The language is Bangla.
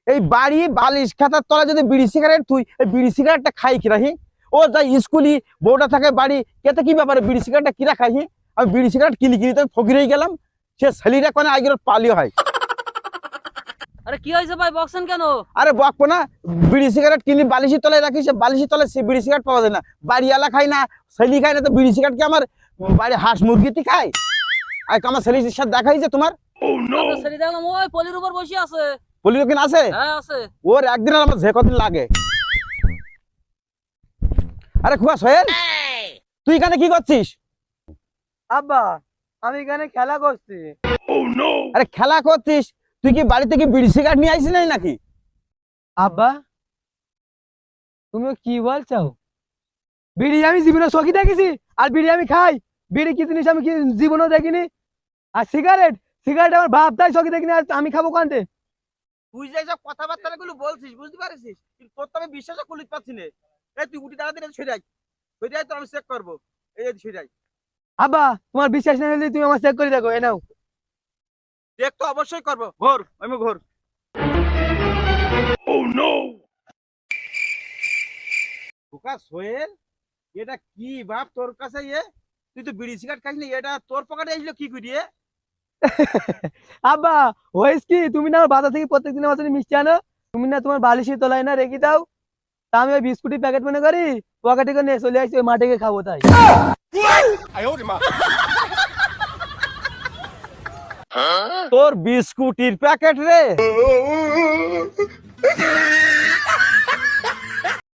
এই বাড়ি বালিশ খাতার তলা যদি বিড়ি সিগারেট তুই এই বিড়ি সিগারেটটা খাই কি রাহি? ও যাই স্কুলি বউটা থাকে বাড়ি এতে কি ব্যাপারে বিড়ি সিগারেটটা কিরা খাই? আমি বিড়ি সিগারেট কিনি কিনি তো ফকির হয়ে গেলাম। সে ছেলেটা কোনে আগের পালিও হয়। আরে কি হয়েছে ভাই, বকছেন কেন? আরে বকবো না, বিড়ি সিগারেট কিনি বালিশের তলায় রাখি, সে বালিশের তলায় সে বিড়ি সিগারেট পাওয়া যায় না। বাড়িওয়ালা খাই না, ছেলে খাই না, তো বিড়ি সিগারেট কি আমার বাড়ি হাঁস মুরগিতে খায়? আর আমার ছেলের সাথে দেখাই যে তোমার আপনার ছেলে দেখলাম ওই পলির উপর বসে আছে। বলি কিনা আছে? হ্যাঁ আছে। ওর একদিন আর আমার যে কদিন লাগে। আরে খুয়া সোহেল, তুই এখানে কি করছিস? আব্বা আমি এখানে খেলা করছি। আরে খেলা করছিস? তুই কি বাড়ি থেকে বিড়ি সিগারেট নিয়ে আইসি নাই নাকি? আব্বা তুমি কি বলছো? বিড়ি আমি জীবনে চোখে দেখেছি, আর বিড়ি আমি খাই। বিড়ি কি জিনিস আমি কি জীবনেও দেখিনি। আর সিগারেট, সিগারেট আমার বাপ তাই চোখে দেখিনি, আর আমি খাবো কানতে। তুই যে সব কথাবার্তা গুলো বলছিস বুঝতে পারিস, কিন্তু তোর তো আমি বিশ্বাসও করতে পারছি না। এই তুই উঠি তাড়াতাড়ি সেটাই সেটাই তো আমি চেক করবো। এই সেটাই আব্বা তোমার বিশ্বাস না হলে তুমি আমার চেক করে দেখো, এ নাও। চেক তো অবশ্যই করবো। ঘোর আমি ঘোর। খোকা সোহেল, এটা কি বাপ তোর কাছে তুই তো বিড়ি সিগারেট খাইস না, এটা তোর পকেটে আসলো কি করিয়ে? আব্বা হয়েছ কি, তুমি না আমার বাজার থেকে প্রত্যেকদিন আমার জন্য মিষ্টি আনো, তুমি না তোমার বালিশের তলায় না রেখে দাও। তা আমি ওই বিস্কুটের প্যাকেট মনে করি পকেটে করে নিয়ে চলে আসছি, ওই মাঠে গিয়ে খাবো তাই। তোর বিস্কুটির প্যাকেট রে?